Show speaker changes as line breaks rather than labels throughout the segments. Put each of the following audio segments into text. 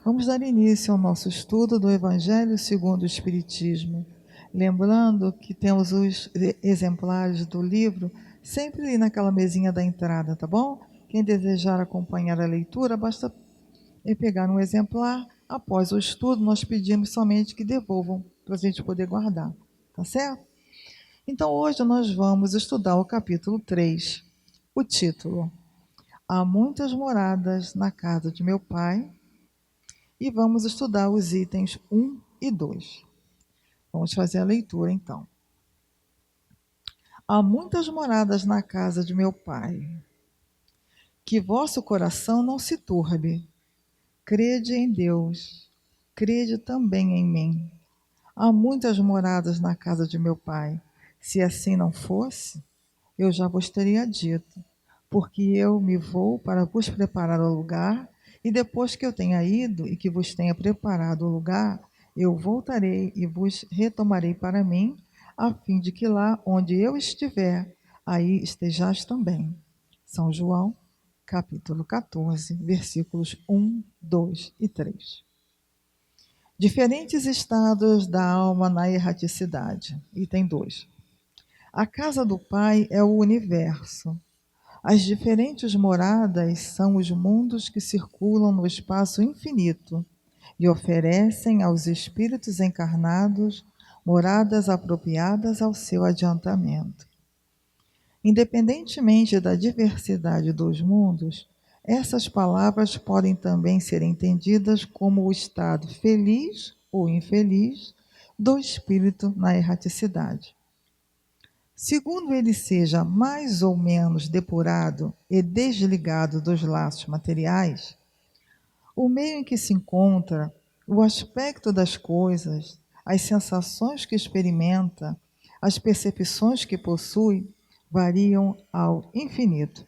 Vamos dar início ao nosso estudo do Evangelho segundo o Espiritismo. Lembrando que temos os exemplares do livro sempre ali naquela mesinha da entrada, tá bom? Quem desejar acompanhar a leitura, basta pegar um exemplar. Após o estudo, nós pedimos somente que devolvam para a gente poder guardar, tá certo? Então, hoje nós vamos estudar o capítulo 3, o título: Há muitas moradas na casa de meu pai, e vamos estudar os itens 1 e 2. Vamos fazer a leitura então. Há muitas moradas na casa de meu pai. Que vosso coração não se turbe. Crede em Deus, crede também em mim. Há muitas moradas na casa de meu pai. Se assim não fosse, eu já vos teria dito, porque eu me vou para vos preparar o lugar, e depois que eu tenha ido e que vos tenha preparado o lugar, eu voltarei e vos retomarei para mim, a fim de que lá onde eu estiver, aí estejais também. São João, capítulo 14, versículos 1, 2 e 3. Diferentes estados da alma na erraticidade. Item 2. A casa do Pai é o universo. As diferentes moradas são os mundos que circulam no espaço infinito e oferecem aos espíritos encarnados moradas apropriadas ao seu adiantamento. Independentemente da diversidade dos mundos, essas palavras podem também ser entendidas como o estado feliz ou infeliz do espírito na erraticidade. Segundo ele seja mais ou menos depurado e desligado dos laços materiais, o meio em que se encontra, o aspecto das coisas, as sensações que experimenta, as percepções que possui, variam ao infinito.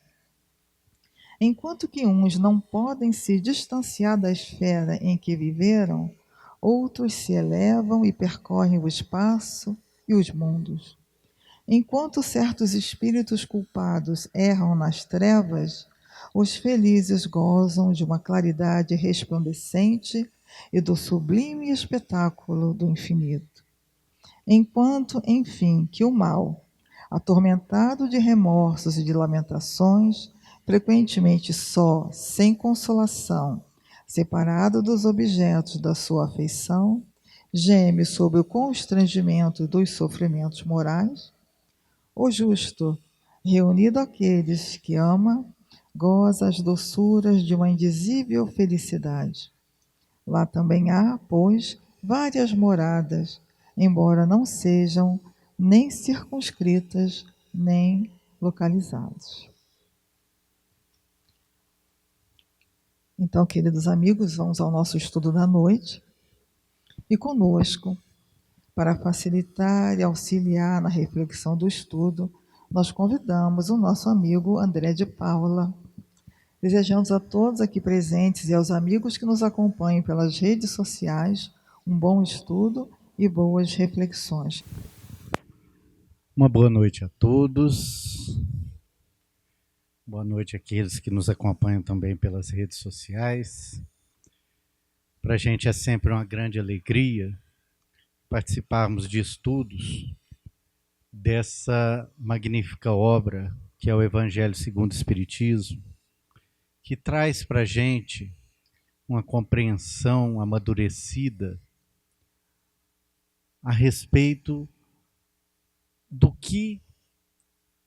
Enquanto que uns não podem se distanciar da esfera em que viveram, outros se elevam e percorrem o espaço e os mundos. Enquanto certos espíritos culpados erram nas trevas, os felizes gozam de uma claridade resplandecente e do sublime espetáculo do infinito. Enquanto, enfim, que o mal, atormentado de remorsos e de lamentações, frequentemente só, sem consolação, separado dos objetos da sua afeição, geme sob o constrangimento dos sofrimentos morais, o justo, reunido àqueles que ama, goza as doçuras de uma indizível felicidade. Lá também há, pois, várias moradas, embora não sejam nem circunscritas, nem localizadas. Então, queridos amigos, vamos ao nosso estudo da noite. E conosco, para facilitar e auxiliar na reflexão do estudo, nós convidamos o nosso amigo André de Paula. Desejamos a todos aqui presentes e aos amigos que nos acompanham pelas redes sociais um bom estudo e boas reflexões.
Uma boa noite a todos. Boa noite àqueles que nos acompanham também pelas redes sociais. Para a gente é sempre uma grande alegria participarmos de estudos dessa magnífica obra que é o Evangelho segundo o Espiritismo, que traz para a gente uma compreensão amadurecida a respeito do que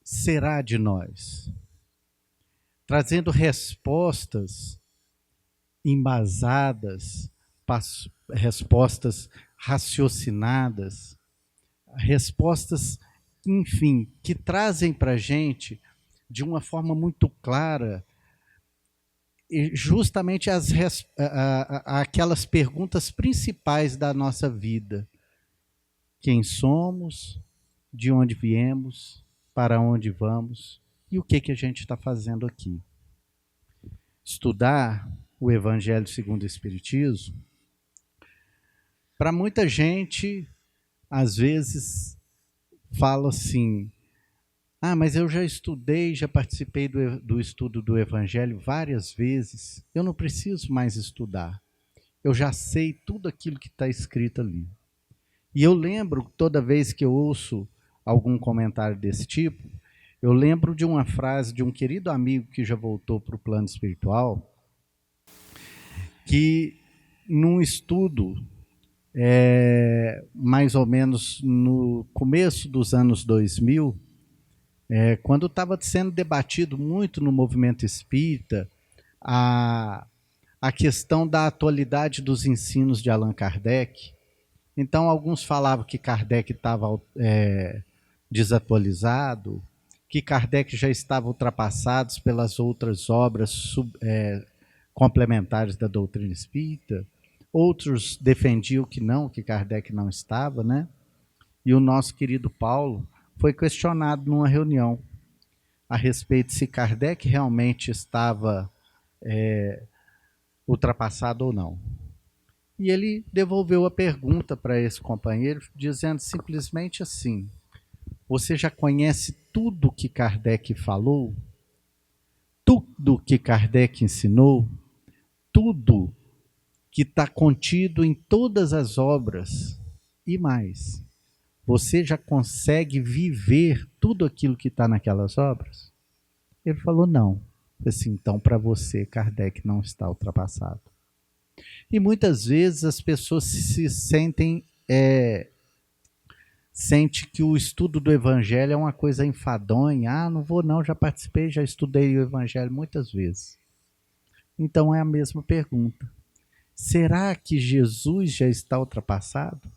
será de nós, trazendo respostas embasadas, respostas raciocinadas, respostas, enfim, que trazem para a gente, de uma forma muito clara, justamente aquelas perguntas principais da nossa vida. Quem somos, de onde viemos, para onde vamos e o que a gente está fazendo aqui. Estudar o Evangelho segundo o Espiritismo, para muita gente, às vezes, fala assim, mas eu já estudei, já participei do estudo do Evangelho várias vezes, eu não preciso mais estudar. eu já sei tudo aquilo que está escrito ali. E eu lembro, toda vez que eu ouço algum comentário desse tipo, eu lembro de uma frase de um querido amigo que já voltou para o plano espiritual, que num estudo, mais ou menos no começo dos anos 2000, quando estava sendo debatido muito no movimento espírita a questão da atualidade dos ensinos de Allan Kardec. Então, alguns falavam que Kardec estava desatualizado, que Kardec já estava ultrapassado pelas outras obras complementares da doutrina espírita. Outros defendiam que não, que Kardec não estava, né? E o nosso querido Paulo foi questionado numa reunião a respeito se Kardec realmente estava ultrapassado ou não. E ele devolveu a pergunta para esse companheiro, dizendo simplesmente assim: você já conhece tudo que Kardec falou? Tudo que Kardec ensinou? Tudo que está contido em todas as obras? E mais, você já consegue viver tudo aquilo que está naquelas obras? Ele falou não. Assim, então, para você, Kardec não está ultrapassado. E muitas vezes as pessoas se sentem sente que o estudo do Evangelho é uma coisa enfadonha. Ah, não vou não, já participei, já estudei o Evangelho muitas vezes. Então é a mesma pergunta. Será que Jesus já está ultrapassado?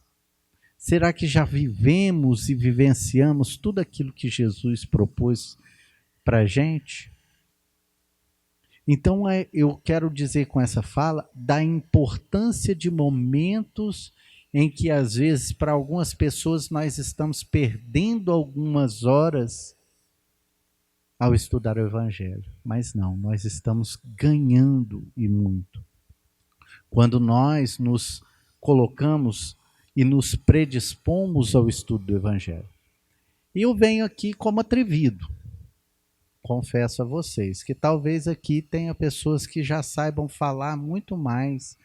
Será que já vivemos e vivenciamos tudo aquilo que Jesus propôs para a gente? Então eu quero dizer com essa fala da importância de momentos em que às vezes para algumas pessoas nós estamos perdendo algumas horas ao estudar o Evangelho, mas não, nós estamos ganhando e muito. Quando nós nos colocamos e nos predispomos ao estudo do Evangelho. E eu venho aqui como atrevido, confesso a vocês, que talvez aqui tenha pessoas que já saibam falar muito mais,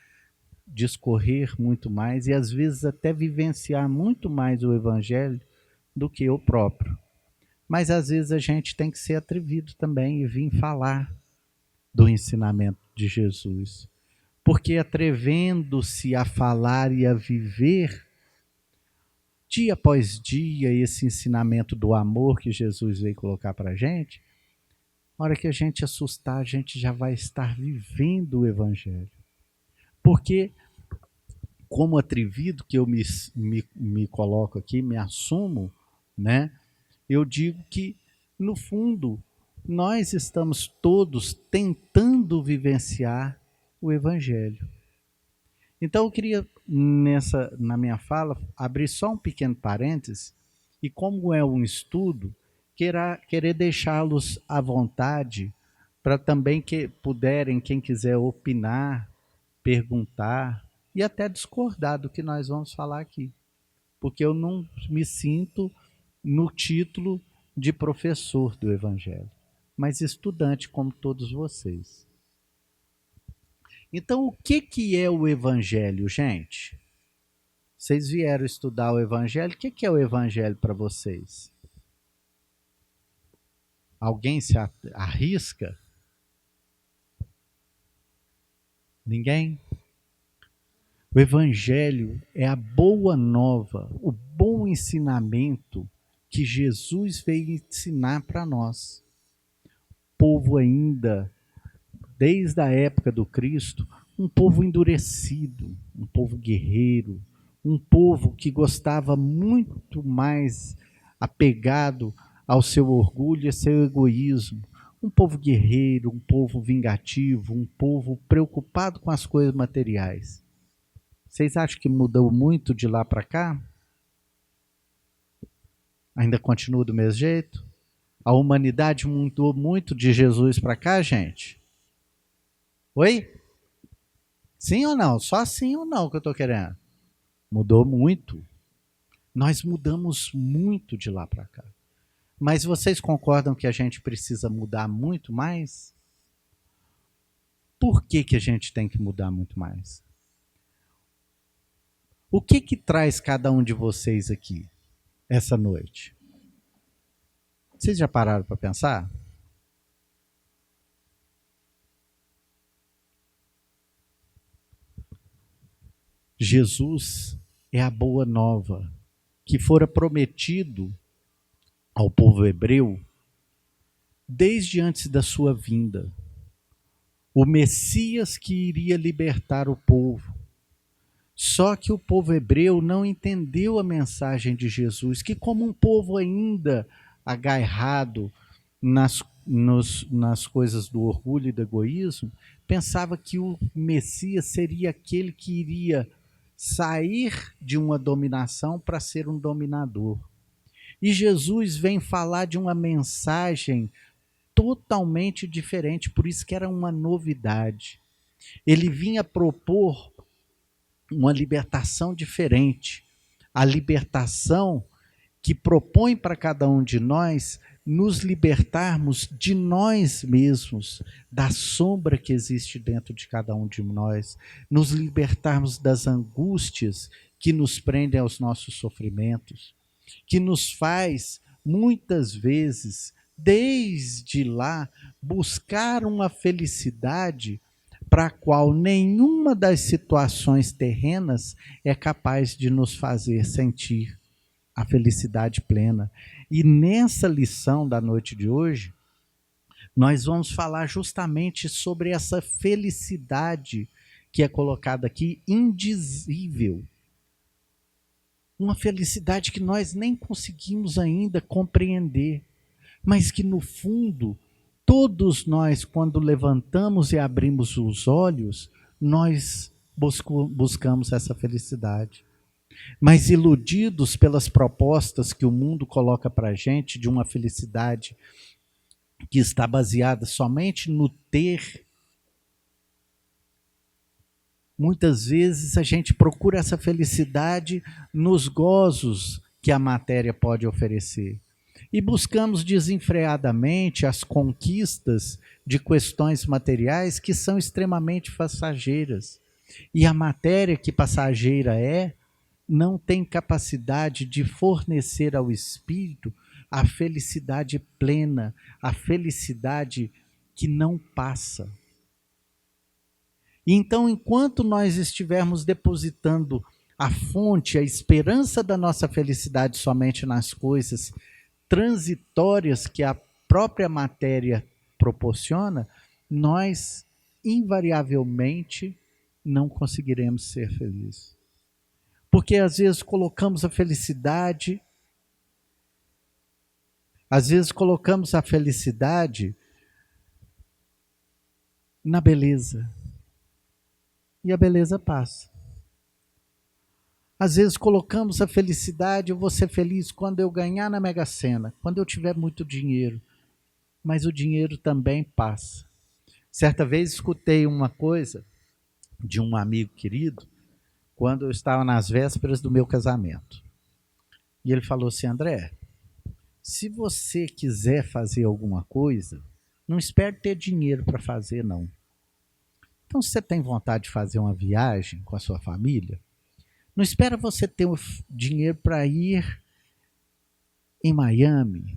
discorrer muito mais e às vezes até vivenciar muito mais o Evangelho do que eu próprio. Mas às vezes a gente tem que ser atrevido também e vir falar do ensinamento de Jesus. Porque atrevendo-se a falar e a viver, dia após dia, esse ensinamento do amor que Jesus veio colocar para a gente, na hora que a gente assustar, a gente já vai estar vivendo o Evangelho. Porque, como atrevido que eu me coloco aqui, me assumo, né? Eu digo que, no fundo, nós estamos todos tentando vivenciar o Evangelho. Então eu queria, na minha fala, abrir só um pequeno parênteses, e como é um estudo, querer deixá-los à vontade, para também que puderem, quem quiser opinar, perguntar, e até discordar do que nós vamos falar aqui. Porque eu não me sinto no título de professor do Evangelho, mas estudante como todos vocês. Então, o que é o Evangelho, gente? Vocês vieram estudar o Evangelho, o que é o Evangelho para vocês? Alguém se arrisca? Ninguém? O Evangelho é a boa nova, o bom ensinamento que Jesus veio ensinar para nós. O povo ainda, desde a época do Cristo, um povo endurecido, um povo guerreiro, um povo que gostava muito mais apegado ao seu orgulho e ao seu egoísmo. Um povo guerreiro, um povo vingativo, um povo preocupado com as coisas materiais. Vocês acham que mudou muito de lá para cá? Ainda continua do mesmo jeito? A humanidade mudou muito de Jesus para cá, gente? Oi? Sim ou não? Só sim ou não que eu estou querendo. Mudou muito. Nós mudamos muito de lá para cá. Mas vocês concordam que a gente precisa mudar muito mais? Por que a gente tem que mudar muito mais? O que traz cada um de vocês aqui essa noite? Vocês já pararam para pensar? Jesus é a boa nova que fora prometido ao povo hebreu desde antes da sua vinda. O Messias que iria libertar o povo. Só que o povo hebreu não entendeu a mensagem de Jesus, que como um povo ainda agarrado nas coisas do orgulho e do egoísmo, pensava que o Messias seria aquele que iria sair de uma dominação para ser um dominador. E Jesus vem falar de uma mensagem totalmente diferente, por isso que era uma novidade. Ele vinha propor uma libertação diferente, a libertação que propõe para cada um de nós nos libertarmos de nós mesmos, da sombra que existe dentro de cada um de nós, nos libertarmos das angústias que nos prendem aos nossos sofrimentos, que nos faz, muitas vezes, desde lá, buscar uma felicidade para a qual nenhuma das situações terrenas é capaz de nos fazer sentir a felicidade plena. E nessa lição da noite de hoje, nós vamos falar justamente sobre essa felicidade que é colocada aqui, indizível. Uma felicidade que nós nem conseguimos ainda compreender, mas que no fundo, todos nós, quando levantamos e abrimos os olhos, nós buscamos essa felicidade. Mas iludidos pelas propostas que o mundo coloca para a gente de uma felicidade que está baseada somente no ter, muitas vezes a gente procura essa felicidade nos gozos que a matéria pode oferecer. E buscamos desenfreadamente as conquistas de questões materiais que são extremamente passageiras. E a matéria que passageira não tem capacidade de fornecer ao espírito a felicidade plena, a felicidade que não passa. Então, enquanto nós estivermos depositando a fonte, a esperança da nossa felicidade somente nas coisas transitórias que a própria matéria proporciona, nós invariavelmente não conseguiremos ser felizes. Porque às vezes colocamos a felicidade na beleza. E a beleza passa. Às vezes colocamos a felicidade, eu vou ser feliz quando eu ganhar na Mega Sena, quando eu tiver muito dinheiro. Mas o dinheiro também passa. Certa vez escutei uma coisa de um amigo querido, quando eu estava nas vésperas do meu casamento. E ele falou assim: André, se você quiser fazer alguma coisa, não espere ter dinheiro para fazer, não. Então, se você tem vontade de fazer uma viagem com a sua família, não espera você ter dinheiro para ir em Miami.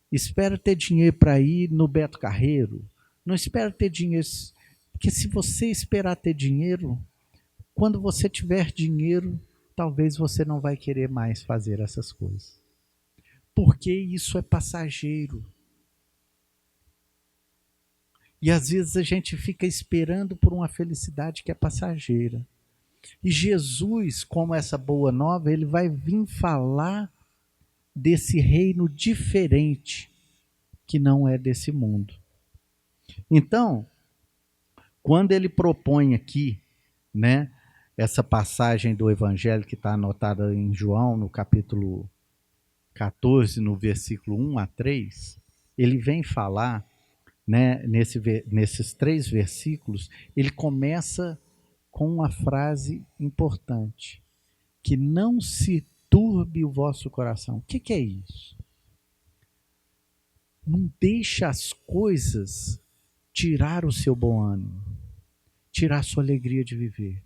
Espera ter dinheiro para ir no Beto Carreiro. Não espera ter dinheiro, porque se você esperar ter dinheiro, quando você tiver dinheiro, talvez você não vai querer mais fazer essas coisas. Porque isso é passageiro. E às vezes a gente fica esperando por uma felicidade que é passageira. E Jesus, como essa boa nova, ele vai vir falar desse reino diferente que não é desse mundo. Então, quando ele propõe aqui, né, essa passagem do Evangelho que está anotada em João, no capítulo 14, no versículo 1 a 3, ele vem falar, né, nesses 3 versículos, ele começa com uma frase importante, que não se turbe o vosso coração. O que é isso? Não deixa as coisas tirar o seu bom ânimo, tirar a sua alegria de viver.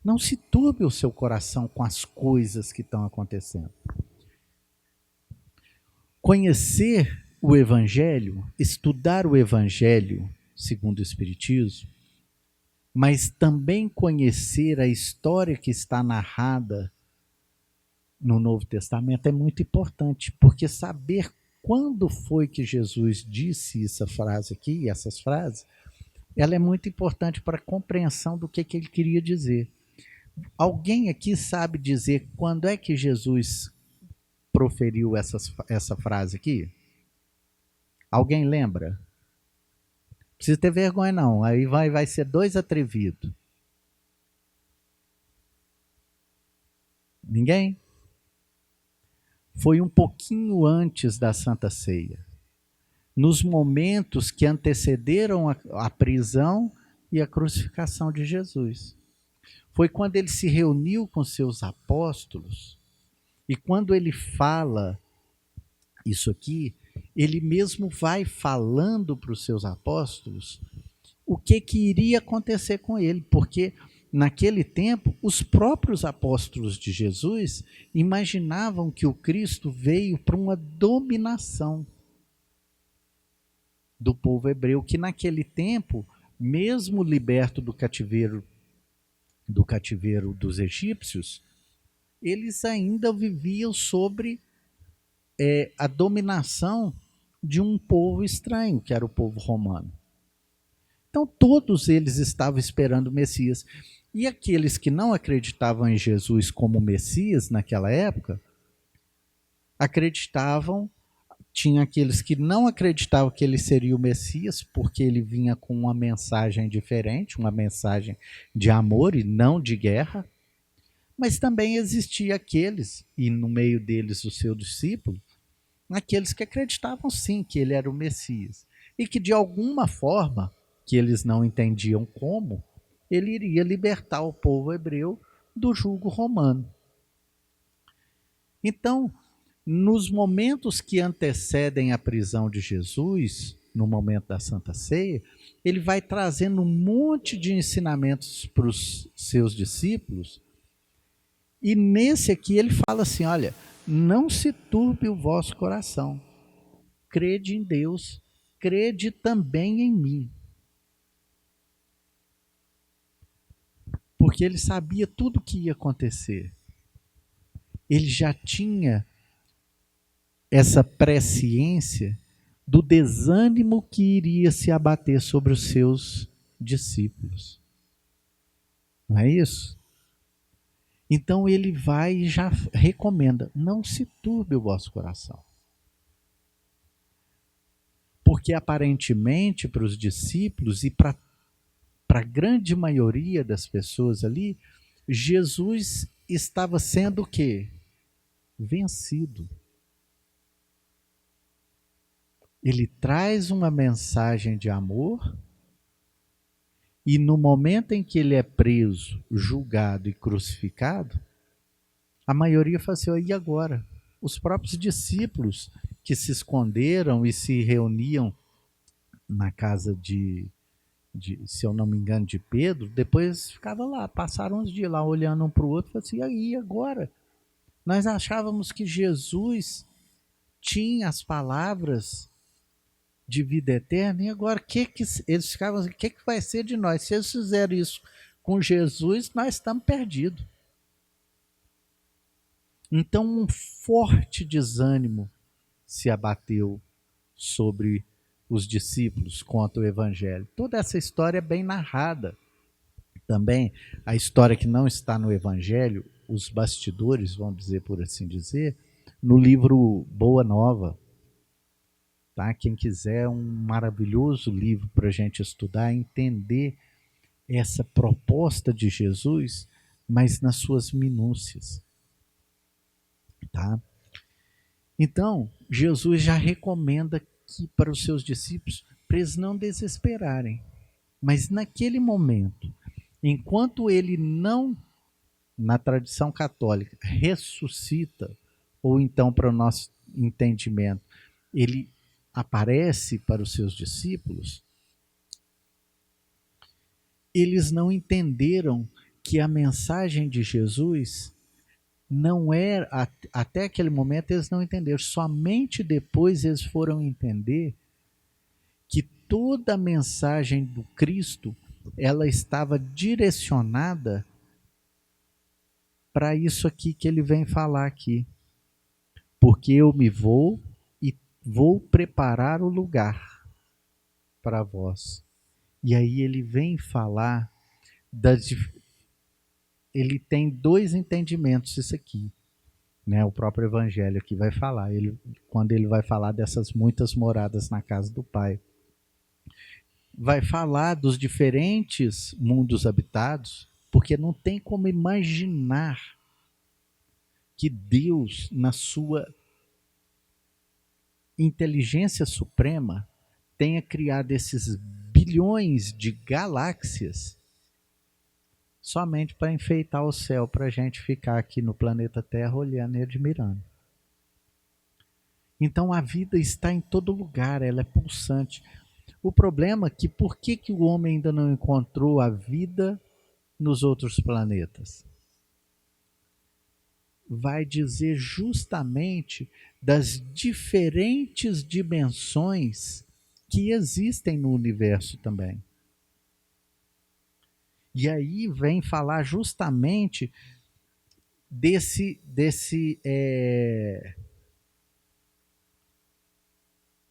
Não se turbe o seu coração com as coisas que estão acontecendo. Conhecer o Evangelho, estudar o Evangelho segundo o Espiritismo, mas também conhecer a história que está narrada no Novo Testamento é muito importante, porque saber quando foi que Jesus disse essa frase aqui, essas frases, ela é muito importante para a compreensão do que ele queria dizer. Alguém aqui sabe dizer quando é que Jesus proferiu essa frase aqui? Alguém lembra? Não precisa ter vergonha não, aí vai ser 2 atrevidos. Ninguém? Foi um pouquinho antes da Santa Ceia, nos momentos que antecederam a prisão e a crucificação de Jesus. Foi quando ele se reuniu com seus apóstolos, e quando ele fala isso aqui, ele mesmo vai falando para os seus apóstolos o que iria acontecer com ele, porque naquele tempo os próprios apóstolos de Jesus imaginavam que o Cristo veio para uma dominação do povo hebreu, que naquele tempo, mesmo liberto do cativeiro dos egípcios, eles ainda viviam sobre a dominação de um povo estranho, que era o povo romano. Então todos eles estavam esperando o Messias. E aqueles que não acreditavam em Jesus como Messias naquela época, tinha aqueles que não acreditavam que ele seria o Messias, porque ele vinha com uma mensagem diferente, uma mensagem de amor e não de guerra. Mas também existia aqueles, e no meio deles o seu discípulo, aqueles que acreditavam sim que ele era o Messias. E que de alguma forma, que eles não entendiam como, ele iria libertar o povo hebreu do jugo romano. Então, nos momentos que antecedem a prisão de Jesus, no momento da Santa Ceia, ele vai trazendo um monte de ensinamentos para os seus discípulos, e nesse aqui ele fala assim, olha, não se turbe o vosso coração, crede em Deus, crede também em mim. Porque ele sabia tudo o que ia acontecer. Ele já tinha essa presciência do desânimo que iria se abater sobre os seus discípulos. Não é isso? Então ele vai e já recomenda, não se turbe o vosso coração. Porque aparentemente para os discípulos e para a grande maioria das pessoas ali, Jesus estava sendo o quê? Vencido. Ele traz uma mensagem de amor, e no momento em que ele é preso, julgado e crucificado, a maioria fala assim, e agora? Os próprios discípulos que se esconderam e se reuniam na casa se eu não me engano, de Pedro, depois ficava lá, passaram uns dias lá olhando um para o outro e falaram assim, e agora? Nós achávamos que Jesus tinha as palavras de vida eterna, e agora eles ficavam assim, o que vai ser de nós? Se eles fizeram isso com Jesus, nós estamos perdidos. Então um forte desânimo se abateu sobre os discípulos contra o Evangelho. Toda essa história é bem narrada. Também a história que não está no Evangelho, os bastidores, vamos dizer por assim dizer, no livro Boa Nova. Tá? Quem quiser, é um maravilhoso livro para a gente estudar, entender essa proposta de Jesus, mas nas suas minúcias. Tá? Então, Jesus já recomenda que para os seus discípulos, para eles não desesperarem. Mas naquele momento, enquanto ele não, na tradição católica, ressuscita, ou então para o nosso entendimento, ele aparece para os seus discípulos, eles não entenderam que a mensagem de Jesus não era, até aquele momento eles não entenderam, somente depois eles foram entender que toda a mensagem do Cristo, ela estava direcionada para isso aqui que ele vem falar aqui. Porque eu me vou e vou preparar o lugar para vós. E aí ele vem falar ele tem dois entendimentos isso aqui, né? O próprio evangelho aqui vai falar, quando ele vai falar dessas muitas moradas na casa do Pai. Vai falar dos diferentes mundos habitados, porque não tem como imaginar que Deus, na sua inteligência suprema, tenha criado esses bilhões de galáxias somente para enfeitar o céu, para a gente ficar aqui no planeta Terra olhando e admirando. Então a vida está em todo lugar, ela é pulsante. O problema é que por que o homem ainda não encontrou a vida nos outros planetas? Vai dizer justamente das diferentes dimensões que existem no universo também. E aí vem falar justamente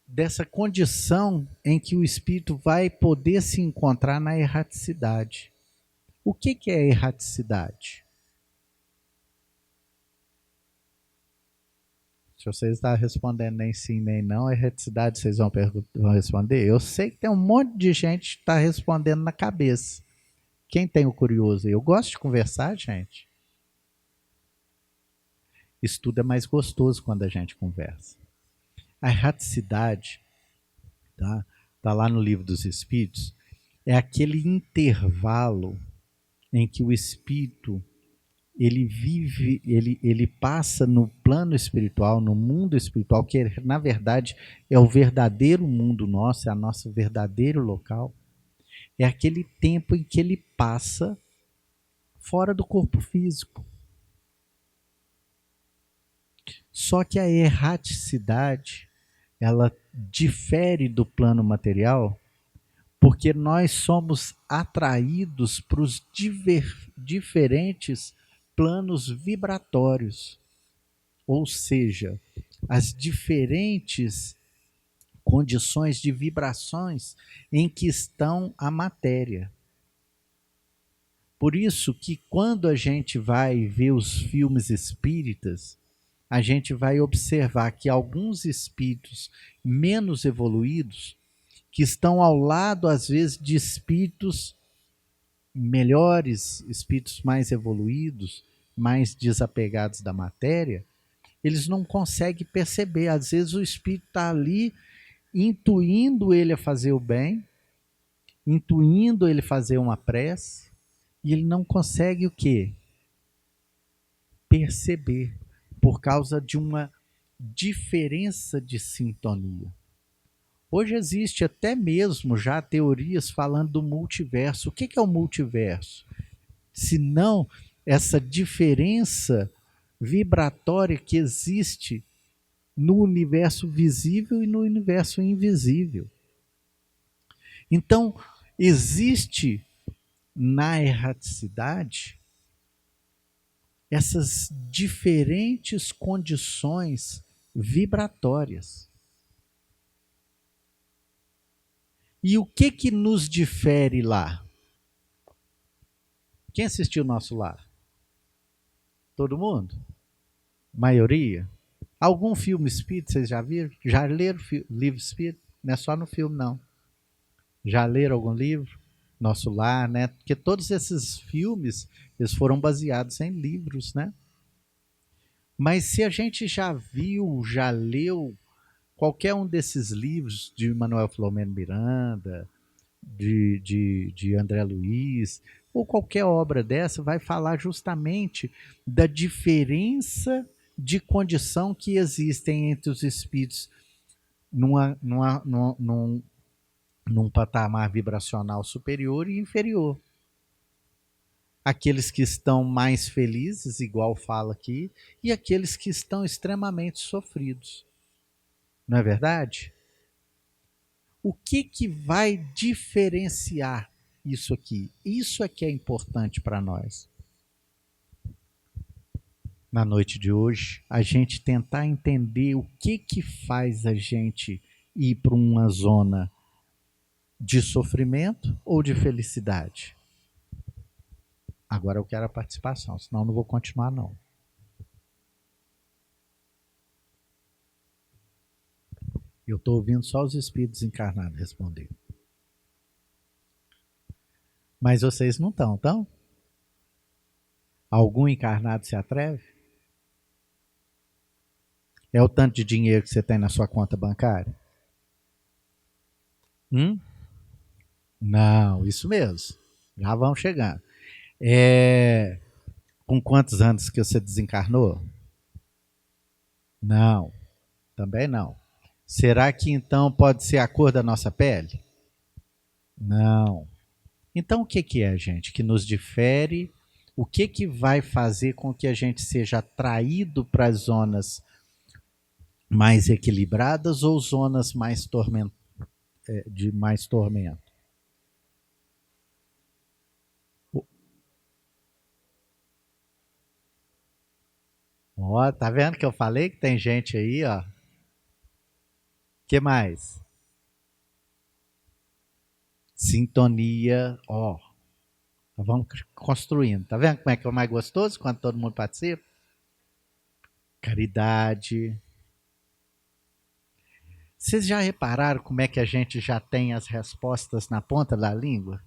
dessa condição em que o espírito vai poder se encontrar na erraticidade. O que é a erraticidade? Se vocês estão respondendo nem sim nem não, a erraticidade vocês vão responder. Eu sei que tem um monte de gente que está respondendo na cabeça. Quem tem o curioso? Eu gosto de conversar, gente. Isso tudo é mais gostoso quando a gente conversa. A erraticidade, tá lá no Livro dos Espíritos, é aquele intervalo em que o espírito ele vive, ele passa no plano espiritual, no mundo espiritual, que na verdade é o verdadeiro mundo nosso, é o nosso verdadeiro local. É aquele tempo em que ele passa fora do corpo físico. Só que a erraticidade, ela difere do plano material, porque nós somos atraídos para os diferentes planos vibratórios, ou seja, as diferentes condições de vibrações em que estão a matéria. Por isso que quando a gente vai ver os filmes espíritas, a gente vai observar que alguns espíritos menos evoluídos, que estão ao lado, às vezes, de espíritos melhores, espíritos mais evoluídos, mais desapegados da matéria, eles não conseguem perceber. Às vezes o espírito está ali, intuindo ele a fazer o bem, intuindo ele fazer uma prece, e ele não consegue o quê? Perceber, por causa de uma diferença de sintonia. Hoje existe até mesmo já teorias falando do multiverso. O que é o multiverso? Se não essa diferença vibratória que existe no universo visível e no universo invisível. Então, existe na erraticidade essas diferentes condições vibratórias. E o que nos difere lá? Quem assistiu o nosso lar? Todo mundo? Maioria? Algum filme espírita vocês já viram? Já leram livro espírita? Não é só no filme, não. Já leram algum livro? Nosso Lar, né? Porque todos esses filmes, eles foram baseados em livros, né? Mas se a gente já viu, já leu qualquer um desses livros de Manuel Filomeno Miranda, de André Luiz, ou qualquer obra dessa, vai falar justamente da diferença de condição que existem entre os espíritos num patamar vibracional superior e inferior. aqueles que estão mais felizes, igual fala aqui, e aqueles que estão extremamente sofridos. Não é verdade? O que vai diferenciar isso aqui? Isso é que é importante para nós. Na noite de hoje, a gente tentar entender o que faz a gente ir para uma zona de sofrimento ou de felicidade. Agora eu quero a participação, senão eu não vou continuar não. Eu estou ouvindo só os espíritos encarnados responder. Mas vocês não estão? Algum encarnado se atreve? É o tanto de dinheiro que você tem na sua conta bancária? Não, isso mesmo. Já vão chegando. Com quantos anos que você desencarnou? Não, também não. Será que então pode ser a cor da nossa pele? Não. Então o que é, gente, que nos difere? O que vai fazer com que a gente seja atraído para as zonas mais equilibradas ou zonas mais de mais tormento? Ó, tá vendo que eu falei que tem gente aí, ó? Que mais? Sintonia, ó. Vamos construindo. Tá vendo como é que é o mais gostoso quando todo mundo participa? Caridade. Vocês já repararam como é que a gente já tem as respostas na ponta da língua?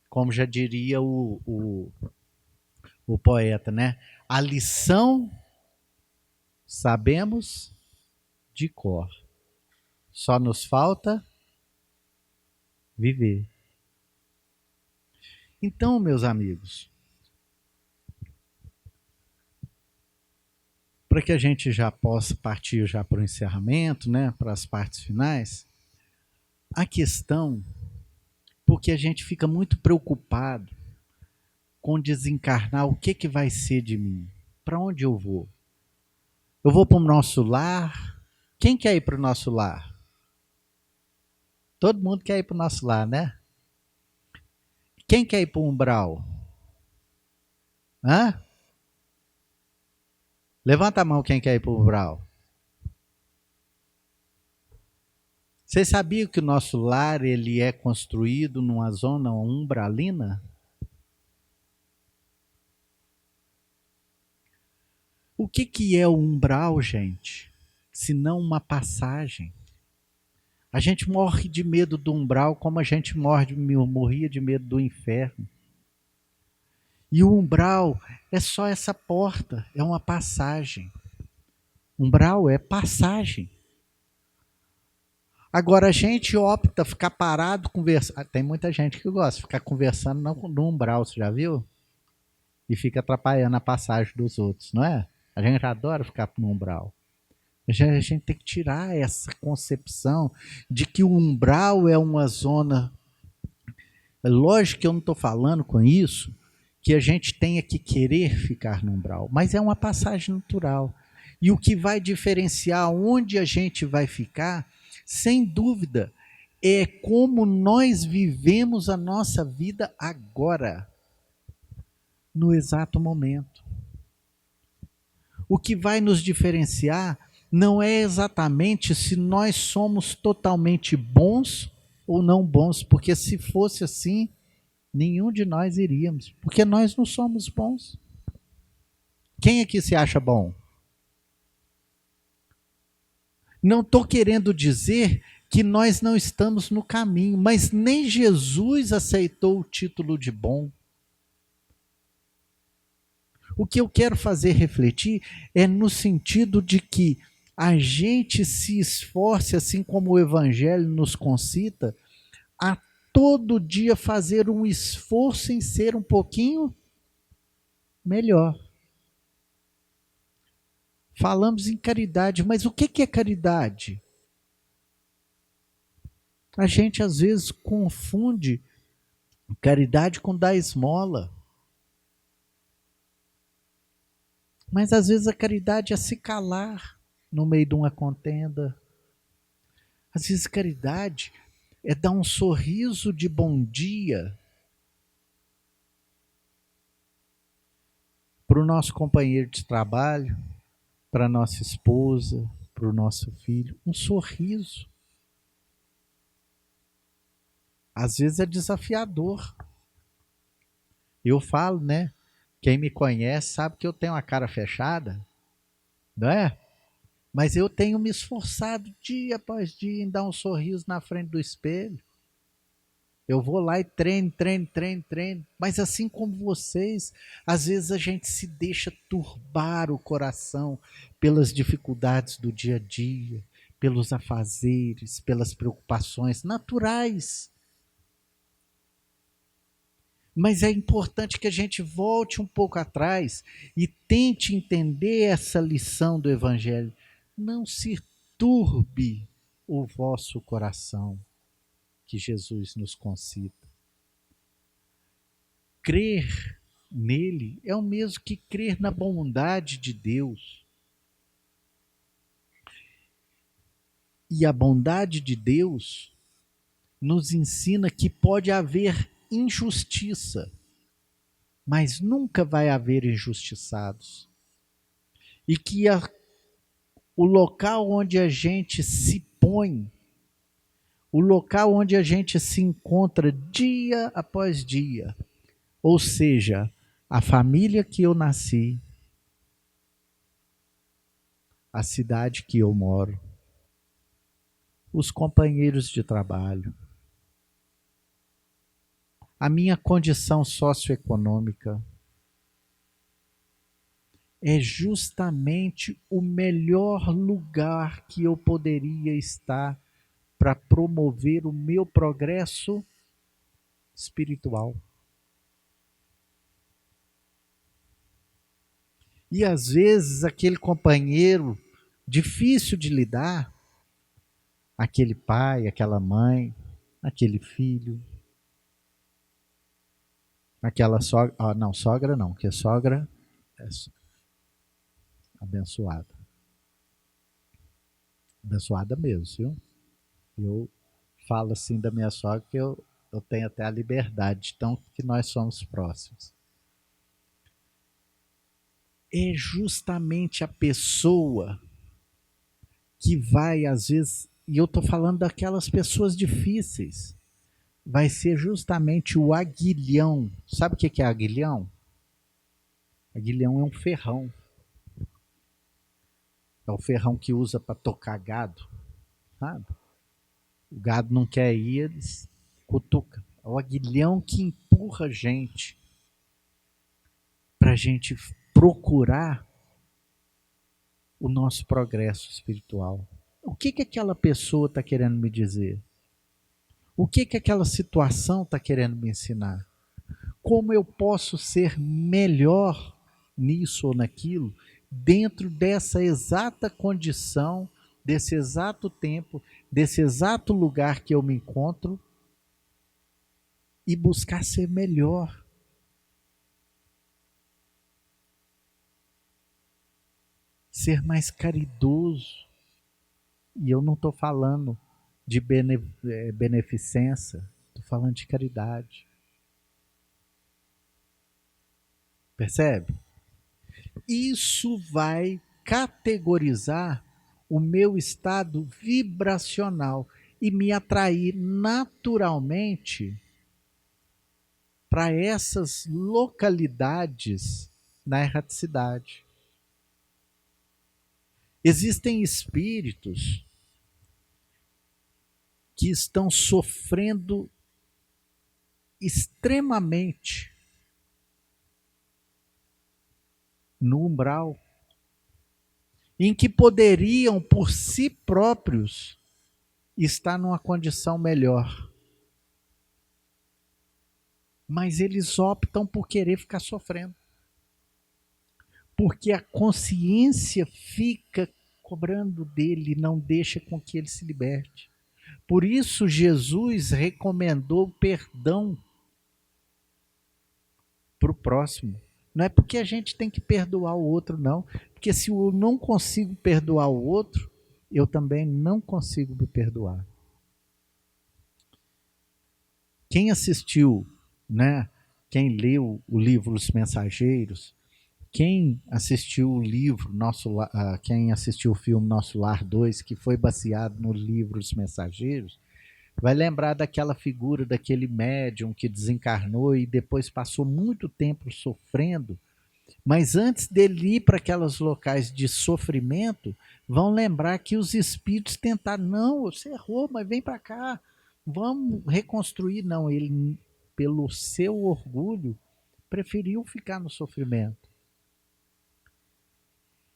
Como já diria o poeta, né? A lição sabemos de cor. Só nos falta viver. Então, meus amigos, para que a gente já possa partir já para o encerramento, né, para as partes finais, a questão, porque a gente fica muito preocupado com desencarnar, o que vai ser de mim? Para onde eu vou? Eu vou para o nosso lar? Quem quer ir para o nosso lar? Todo mundo quer ir para o nosso lar, né? Quem quer ir para o umbral? Hã? Levanta a mão quem quer ir para o umbral. Vocês sabiam que o nosso lar ele é construído numa zona umbralina? O que é o umbral, gente? Se não uma passagem. A gente morre de medo do umbral como a gente morria de medo do inferno. E o umbral é só essa porta, é uma passagem. Umbral é passagem. Agora a gente opta ficar parado conversando. Tem muita gente que gosta de ficar conversando no umbral, você já viu? E fica atrapalhando a passagem dos outros, não é? A gente adora ficar no umbral. A gente tem que tirar essa concepção de que o umbral é uma zona. É lógico que eu não estou falando com isso que a gente tenha que querer ficar no umbral, mas é uma passagem natural. E o que vai diferenciar onde a gente vai ficar, sem dúvida, é como nós vivemos a nossa vida agora, no exato momento. O que vai nos diferenciar não é exatamente se nós somos totalmente bons ou não bons, porque se fosse assim, nenhum de nós iríamos, porque nós não somos bons. Quem aqui se acha bom? Não estou querendo dizer que nós não estamos no caminho, mas nem Jesus aceitou o título de bom. O que eu quero fazer refletir é no sentido de que a gente se esforce, assim como o Evangelho nos concita, a todo dia fazer um esforço em ser um pouquinho melhor. Falamos em caridade, mas o que é caridade? A gente às vezes confunde caridade com dar esmola. Mas às vezes a caridade é se calar no meio de uma contenda. Às vezes a caridade é dar um sorriso de bom dia para o nosso companheiro de trabalho, para a nossa esposa, para o nosso filho. Um sorriso. Às vezes é desafiador. Eu falo, né? Quem me conhece sabe que eu tenho uma cara fechada, não é? Mas eu tenho me esforçado dia após dia em dar um sorriso na frente do espelho. Eu vou lá e treino. Mas assim como vocês, às vezes a gente se deixa turbar o coração pelas dificuldades do dia a dia, pelos afazeres, pelas preocupações naturais. Mas é importante que a gente volte um pouco atrás e tente entender essa lição do Evangelho. Não se turbe o vosso coração, que Jesus nos concita. Crer nele é o mesmo que crer na bondade de Deus. E a bondade de Deus nos ensina que pode haver injustiça, mas nunca vai haver injustiçados. E que o local onde a gente se põe, o local onde a gente se encontra dia após dia, ou seja, a família que eu nasci, a cidade que eu moro, os companheiros de trabalho, a minha condição socioeconômica, é justamente o melhor lugar que eu poderia estar para promover o meu progresso espiritual. E às vezes aquele companheiro difícil de lidar, aquele pai, aquela mãe, aquele filho, aquela sogra, não, sogra não, porque sogra é abençoada. Abençoada mesmo, viu? Eu falo assim da minha sogra que eu tenho até a liberdade, tão que nós somos próximos. É justamente a pessoa que vai, às vezes, e eu estou falando daquelas pessoas difíceis, vai ser justamente o aguilhão. Sabe o que é aguilhão? Aguilhão é um ferrão. É o ferrão que usa para tocar gado, sabe? O gado não quer ir, eles cutucam. É o aguilhão que empurra a gente para a gente procurar o nosso progresso espiritual. O que aquela pessoa está querendo me dizer? O que aquela situação está querendo me ensinar? Como eu posso ser melhor nisso ou naquilo, dentro dessa exata condição, desse exato tempo, desse exato lugar que eu me encontro, e buscar ser melhor. Ser mais caridoso. E eu não estou falando de beneficência, estou falando de caridade. Percebe? Isso vai categorizar o meu estado vibracional e me atrair naturalmente para essas localidades na erraticidade. Existem espíritos que estão sofrendo extremamente no umbral, em que poderiam por si próprios estar numa condição melhor. Mas eles optam por querer ficar sofrendo. Porque a consciência fica cobrando dele, não deixa com que ele se liberte. Por isso Jesus recomendou perdão para o próximo. Não é porque a gente tem que perdoar o outro, não. Porque se eu não consigo perdoar o outro, eu também não consigo me perdoar. Quem assistiu, né? Quem leu o livro Os Mensageiros, quem assistiu o livro quem assistiu o filme Nosso Lar 2, que foi baseado no livro Os Mensageiros, vai lembrar daquela figura daquele médium que desencarnou e depois passou muito tempo sofrendo, mas antes dele ir para aqueles locais de sofrimento, vão lembrar que os espíritos tentaram, não, você errou, mas vem para cá, vamos reconstruir. Não, ele, pelo seu orgulho, preferiu ficar no sofrimento.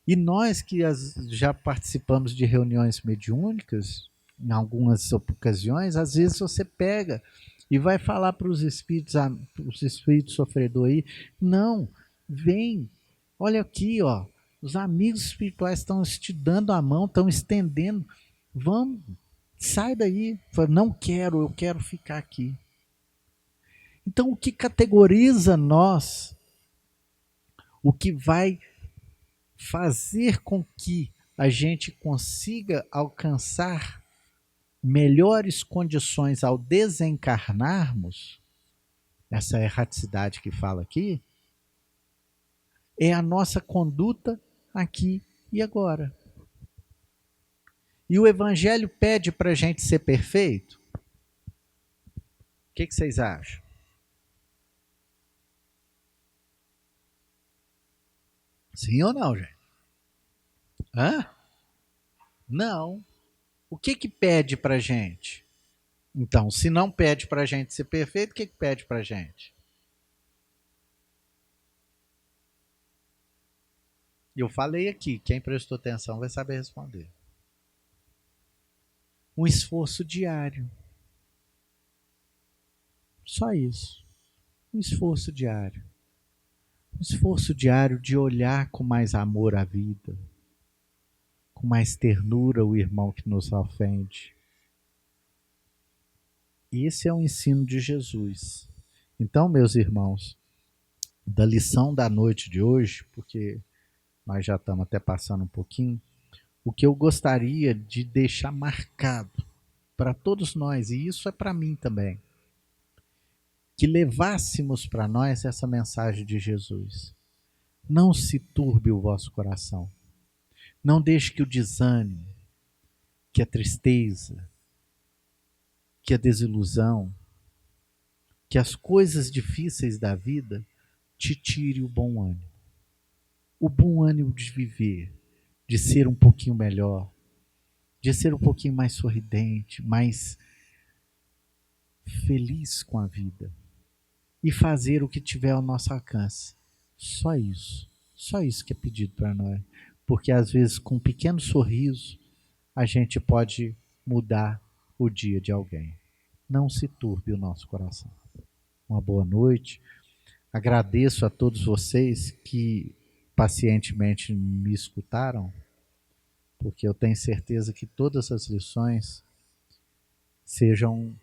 E nós que já participamos de reuniões mediúnicas, em algumas ocasiões, às vezes você pega e vai falar para os espíritos sofredores aí, não, vem, olha aqui, ó, os amigos espirituais estão te dando a mão, estão estendendo, vamos, sai daí. Fala, não quero, eu quero ficar aqui. Então, o que categoriza nós, o que vai fazer com que a gente consiga alcançar melhores condições ao desencarnarmos, essa erraticidade que fala aqui, é a nossa conduta aqui e agora. E o Evangelho pede para a gente ser perfeito? O que vocês acham? Sim ou não, gente? Hã? Não. O que pede para a gente? Então, se não pede para a gente ser perfeito, o que pede para a gente? Eu falei aqui, quem prestou atenção vai saber responder. Um esforço diário. Só isso. Um esforço diário. Um esforço diário de olhar com mais amor a vida, com mais ternura o irmão que nos ofende. Esse é o ensino de Jesus. Então, meus irmãos, da lição da noite de hoje, porque nós já estamos até passando um pouquinho, o que eu gostaria de deixar marcado para todos nós, e isso é para mim também, que levássemos para nós essa mensagem de Jesus. Não se turbe o vosso coração. Não deixe que o desânimo, que a tristeza, que a desilusão, que as coisas difíceis da vida te tire o bom ânimo. O bom ânimo de viver, de ser um pouquinho melhor, de ser um pouquinho mais sorridente, mais feliz com a vida e fazer o que tiver ao nosso alcance. Só isso que é pedido para nós, porque às vezes com um pequeno sorriso a gente pode mudar o dia de alguém. Não se turbe o nosso coração. Uma boa noite. Agradeço a todos vocês que pacientemente me escutaram, porque eu tenho certeza que todas as lições sejam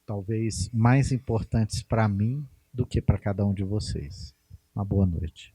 talvez mais importantes para mim do que para cada um de vocês. Uma boa noite.